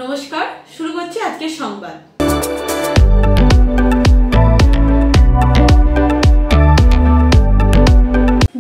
নমস্কার, শুরু করছি আজকের সংবাদ।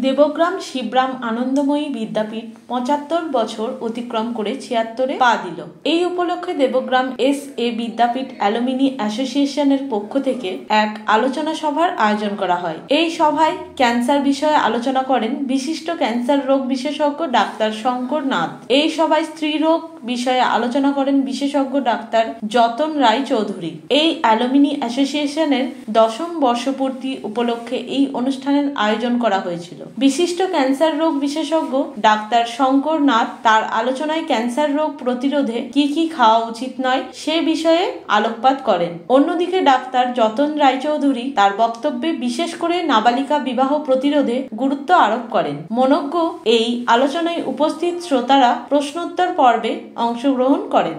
দেবগ্রাম শিবরাম আনন্দময়ী বিদ্যাপীঠ ৭৫ বছর অতিক্রম করে ৭৬-এ পা দিল। এই উপলক্ষে দেবগ্রাম এস.এ. বিদ্যাপীঠ অ্যালুমিনি অ্যাসোসিয়েশনের পক্ষ থেকে এক আলোচনা সভার আয়োজন করা হয়। এই সভায় ক্যান্সার বিষয়ে আলোচনা করেন বিশিষ্ট ক্যান্সার রোগ বিশেষজ্ঞ ডাক্তার শঙ্কর নাথ। এই সভায় স্ত্রী রোগ বিষয়ে আলোচনা করেন বিশেষজ্ঞ ডাক্তার যতন রায় চৌধুরী। এই অ্যালুমিনি অ্যাসোসিয়েশনের ১০ম বর্ষপূর্তি উপলক্ষে এই অনুষ্ঠানের আয়োজন করা হয়েছিল। বিশিষ্ট ক্যান্সার রোগ বিশেষজ্ঞ ডাক্তার শঙ্কর নাথ তার আলোচনায় ক্যান্সার রোগ প্রতিরোধে কি কি খাওয়া উচিত নয় সে বিষয়ে আলোকপাত করেন। অন্যদিকে ডাক্তার যতন রায়চৌধুরী তার বক্তব্যে বিশেষ করে নাবালিকা বিবাহ প্রতিরোধে গুরুত্ব আরোপ করেন। মনোজ্ঞ এই আলোচনায় উপস্থিত শ্রোতারা প্রশ্নোত্তর পর্বে অংশগ্রহণ করেন।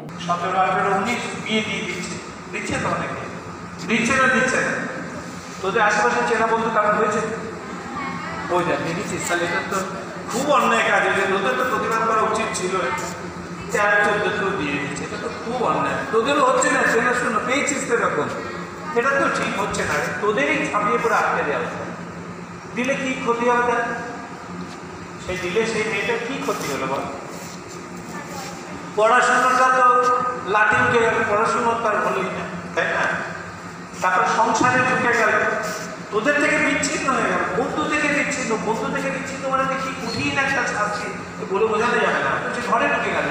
তোদের আশেপাশে চেনা বন্ধু কারণ হয়েছে? ওই দেখ দেখেছিস, তাহলে এটা তো খুব অন্যায় কাজ হয়েছে। তোদের তো প্রতিবাদ করা উচিত ছিল। 14 দিয়ে দিচ্ছে, এটা তো খুব অন্যায়। তোদেরও হচ্ছে না, চেনাশোনা পেয়েছিস তো এরকম, এটা তো ঠিক হচ্ছে না। তোদেরই ছাপিয়ে পরে আটকে দেওয়া হচ্ছে। দিলে কি ক্ষতি হবে তার? সেই দিলে সেই মেয়েটার কি ক্ষতি হলো বল? পড়াশোনাটা তো লাঠি উঠে গেল, পড়াশোনা তার হলোই না, তাই না? তারপর সংসারে ঢুকে গেল, তোদের থেকে বিচ্ছিন্ন হয়ে গেল, বন্ধু থেকে বিচ্ছিন্ন। বন্ধু থেকে বিচ্ছিন্ন মানে দেখি কঠিন একটা ছাড়ছি বলে বোঝানো যাবে না, সে ঘরে ঢুকে গেল।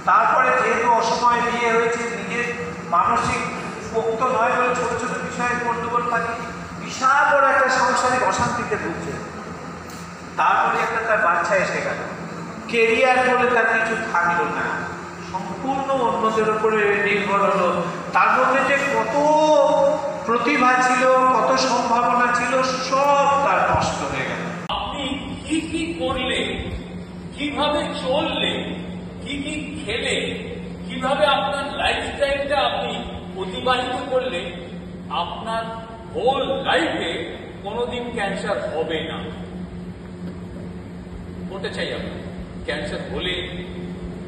তারপরে যেহেতু অসময়ে বিয়ে হয়েছে, নিজের মানসিক পোক্ত নয় বলে ছোট ছোট বিষয়ে গন্ডগোল থাকে, বিশাল বড় একটা সাংসারিক অশান্তিতে ভুগছে। তারপরে একটা তার বাচ্চা এসে গেল, কেরিয়ার বলে তার কিছু থাকলো না, সম্পূর্ণ অন্যদের উপরে নির্ভর হলো। তার মধ্যে যে কত প্রতিভা ছিল, কত সম্ভাবনা ছিল, সব তার নষ্ট হয়ে গেল। আপনি কি কি করলে, কিভাবে চললে, কি কি খেলে, কিভাবে আপনার লাইফস্টাইলটা আপনি অতিবাহিত করলে আপনার হোল লাইফে কোনোদিন ক্যান্সার হবে না। হতে চাই আপনি ক্যান্সার হলে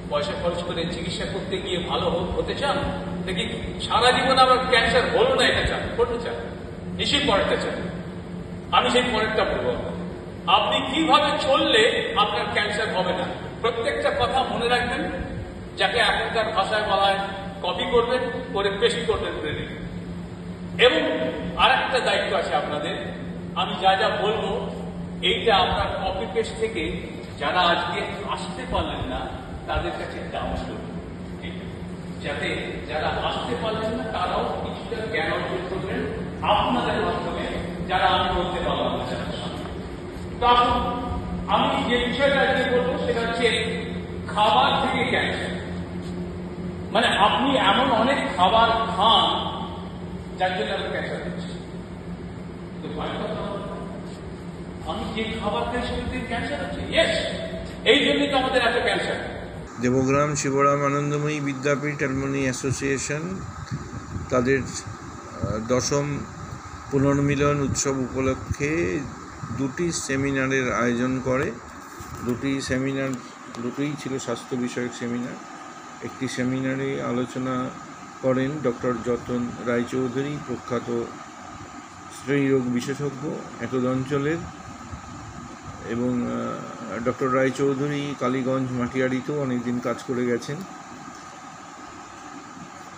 পয়সা খরচ করে চিকিৎসা করতে গিয়ে ভালো হতে চান, দেখি সারা জীবন আবার ক্যান্সার হলো না এটা চান, করতে চান, নিশ্চয়ই পরেরটা চান। আমি সেই পরেরটা বলবো, আপনি কিভাবে চললে আপনার ক্যান্সার হবে না। প্রত্যেকটা কথা মনে রাখবেন, যাকে এখনকার ভাষায় বলা হয় কপি করবেন, করে পেস্ট করবেন ব্রেনে। এবং আর একটা দায়িত্ব আছে আপনাদের, আমি যা যা বলবো এইটা আপনার কপি পেস্ট থেকে যারা আজকে আসতে পারলেন না তাদের কাছে দেওয়া শুরু, যাতে যারা আসতে পারলেন না তারাও কিছুটা জ্ঞান অর্জন করবেন আপনাদের মাধ্যমে, যারা আমি বলতে পারলাম না। তো আসুন, আমি যে বিষয়টা আজকে বলবো সেটা হচ্ছে খাবার থেকে ক্যান্সার। মানে আপনি এমন অনেক খাবার খান যার জন্য আপনার ক্যান্সার হচ্ছে। তো আমি যে খাবার খাই সেটাতে ক্যান্সার হচ্ছে, ইয়েস, এই জন্যই তো আমাদের এত ক্যান্সার। দেবগ্রাম শিবরাম আনন্দময়ী বিদ্যাপীঠ অ্যালুমিনি অ্যাসোসিয়েশন তাদের 10ম পুনর্মিলন উৎসব উপলক্ষে 2টি সেমিনারের আয়োজন করে। দুটোই ছিল স্বাস্থ্য বিষয়ক সেমিনার। একটি সেমিনারে আলোচনা করেন ডক্টর যতন রায়চৌধুরী, প্রখ্যাত স্ত্রীরোগ বিশেষজ্ঞ একদ অঞ্চলের, এবং ডক্টর রায়চৌধুরী কালীগঞ্জ মাটিয়াড়িতেও অনেকদিন কাজ করে গেছেন।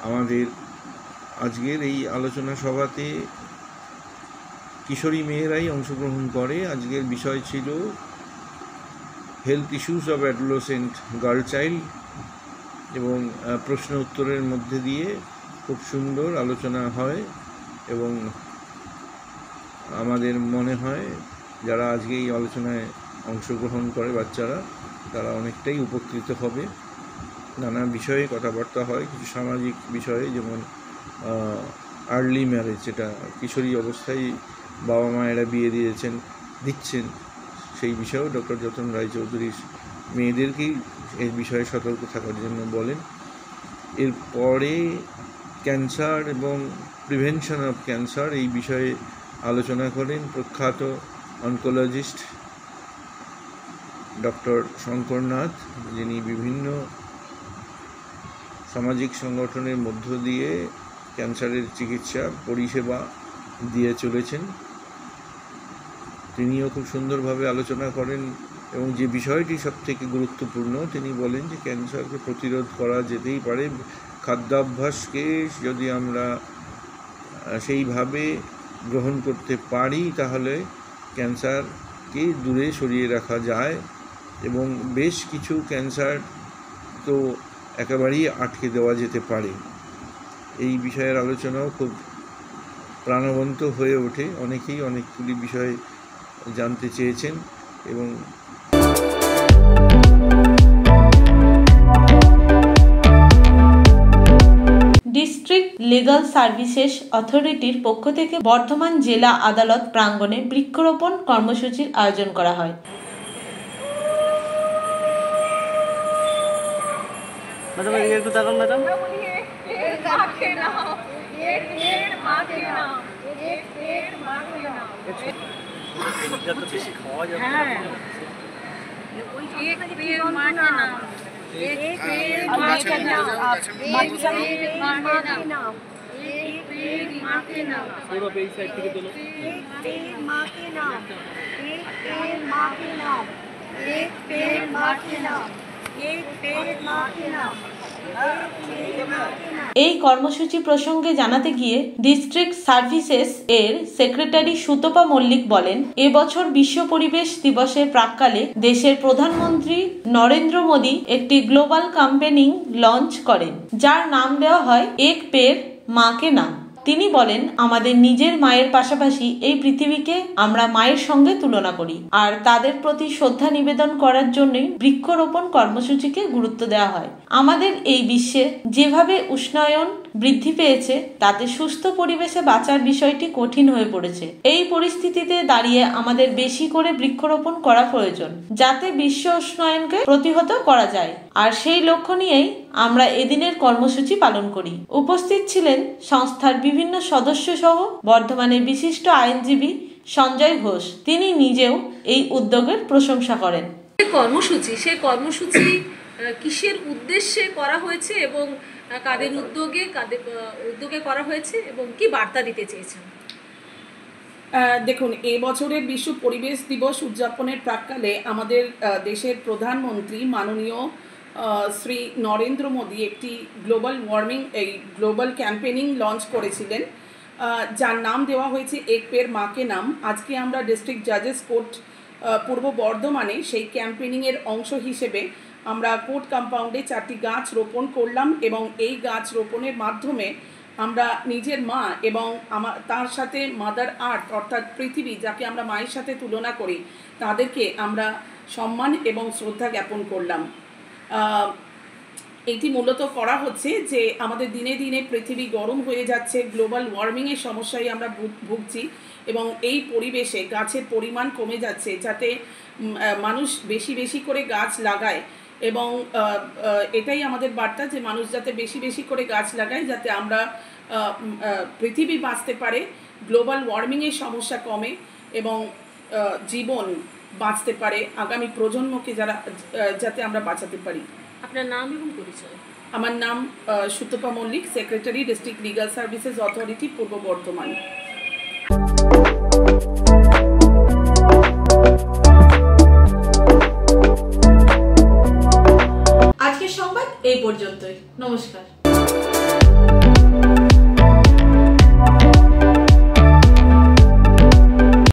আমাদের আজকের এই আলোচনা সভাতে কিশোরী মেয়েরাই অংশগ্রহণ করে। আজকের বিষয় ছিল health issues of adolescent girl child, এবং প্রশ্ন উত্তরের মধ্যে দিয়ে খুব সুন্দর আলোচনা হয়। এবং আমাদের মনে হয় যারা আজকে এই আলোচনায় অংশগ্রহণ করে বাচ্চারা, তারা অনেকটাই উপকৃত হবে। নানা বিষয়ে কথাবার্তা হয়, কিছু সামাজিক বিষয়ে, যেমন আর্লি ম্যারেজ, যেটা কিশোরী অবস্থায় বাবা মায়েরা বিয়ে দিচ্ছেন, সেই বিষয়েও ডক্টর যতন রায়চৌধুরী মেয়েদেরকেই এই বিষয়ে সতর্ক থাকার জন্য বলেন। এরপরে ক্যান্সার এবং প্রিভেনশন অফ ক্যান্সার এই বিষয়ে আলোচনা করেন প্রখ্যাত অনকোলজিস্ট ডক্টর শঙ্কর নাথ, যিনি বিভিন্ন সামাজিক সংগঠনের মধ্য দিয়ে ক্যান্সারের চিকিৎসা পরিষেবা দিয়ে চলেছেন। তিনিও খুব সুন্দরভাবে আলোচনা করেন এবং যে বিষয়টি সবথেকে গুরুত্বপূর্ণ, তিনি বলেন যে ক্যান্সারকে প্রতিরোধ করা যেতেই পারে। খাদ্যাভ্যাসকে যদি আমরা সেইভাবে গ্রহণ করতে পারি তাহলে ক্যান্সারকে দূরে সরিয়ে রাখা যায় এবং বেশ কিছু ক্যান্সার তো একেবারেই আটকে দেওয়া যেতে পারে। এই বিষয়ের আলোচনাও খুব প্রাণবন্ত হয়ে ওঠে। অনেকেই অনেকগুলি বিষয় জানতে চেয়েছেন এবং ডিস্ট্রিক্ট লিগ্যাল সার্ভিসেস অথরিটির পক্ষ থেকে বর্ধমান জেলা আদালত প্রাঙ্গণে বৃক্ষরোপণ কর্মসূচির আয়োজন করা হয়। একটু তাকান ম্যাডাম। খাওয়া যাবে এই কর্মসূচি প্রসঙ্গে জানাতে গিয়ে ডিস্ট্রিক্ট সার্ভিসেস এর সেক্রেটারি সুতপা মল্লিক বলেন, এবছর বিশ্ব পরিবেশ দিবসের প্রাক্কালে দেশের প্রধানমন্ত্রী নরেন্দ্র মোদী একটি গ্লোবাল ক্যাম্পেইন লঞ্চ করেন, যার নাম দেওয়া হয় এক পেড় মা কে নাম। তিনি বলেন, আমাদের নিজের মায়ের পাশাপাশি এই পৃথিবীকে আমরা মায়ের সঙ্গে তুলনা করি, আর তাদের প্রতি শ্রদ্ধা নিবেদন করার জন্যই বৃক্ষরোপণ কর্মসূচিকে গুরুত্ব দেওয়া হয়। আমাদের এই বিশ্বে যেভাবে উষ্ণায়ন বৃদ্ধি পেয়েছে তাতে সুস্থ পরিবেশে বাঁচার বিষয়টি কঠিন হয়ে পড়েছে। এই পরিস্থিতিতে দাঁড়িয়ে আমাদের বেশি করে বৃক্ষরোপণ করা প্রয়োজন, যাতে বিশ্ব উষ্ণায়নকে প্রতিহত করা যায়। আর সেই লক্ষ্য নিয়েই আমরা এদিনের কর্মসূচি পালন করি। উপস্থিত ছিলেন সংস্থার বিভিন্ন সদস্য সহ বর্ধমানের বিশিষ্ট আইনজীবী সঞ্জয় ঘোষ। তিনি নিজেও এই উদ্যোগের প্রশংসা করেন। সেই কর্মসূচি কিসের উদ্দেশ্যে করা হয়েছে এবং কাদের উদ্যোগে করা হয়েছে এবং কি বার্তা দিতে চেয়েছেন? দেখুন, এই বছরের বিশ্ব পরিবেশ দিবস উদযাপনের প্রাক্কালে আমাদের দেশের প্রধানমন্ত্রী মাননীয় শ্রী নরেন্দ্র মোদী একটি গ্লোবাল ক্যাম্পেইনিং লঞ্চ করেছিলেন, যার নাম দেওয়া হয়েছে এক পেড় মা কে নাম। আজকে আমরা ডিস্ট্রিক্ট জাজেস কোর্ট পূর্ব বর্ধমানে সেই ক্যাম্পেইনিংয়ের অংশ হিসেবে আমরা কোর্ট কম্পাউন্ডে 4টি গাছ রোপণ করলাম এবং এই গাছ রোপণের মাধ্যমে আমরা নিজের মা এবং তার সাথে মাদার আর্থ অর্থাৎ পৃথিবী, যাকে আমরা মায়ের সাথে তুলনা করি, তাদেরকে আমরা সম্মান এবং শ্রদ্ধা জ্ঞাপন করলাম। এটি মূলত করা হচ্ছে যে আমাদের দিনে দিনে পৃথিবী গরম হয়ে যাচ্ছে, গ্লোবাল ওয়ার্মিংয়ের সমস্যায় আমরা ভুগছি এবং এই পরিবেশে গাছের পরিমাণ কমে যাচ্ছে, যাতে মানুষ বেশি বেশি করে গাছ লাগায় এবং এটাই আমাদের বার্তা যে মানুষ যাতে বেশি বেশি করে গাছ লাগায়, যাতে আমরা পৃথিবী বাঁচতে পারে, গ্লোবাল ওয়ার্মিংয়ের সমস্যা কমে এবং জীবন বাঁচতে পারে, আগামী প্রজন্মকে যাতে আমরা বাঁচাতে পারি। আপনার নাম এবং পরিচয়? আমার নাম Sutapa Mallick, secretary, district legal services authority, Purba Bardhaman. আজকের সংবাদ এই পর্যন্তই। নমস্কার।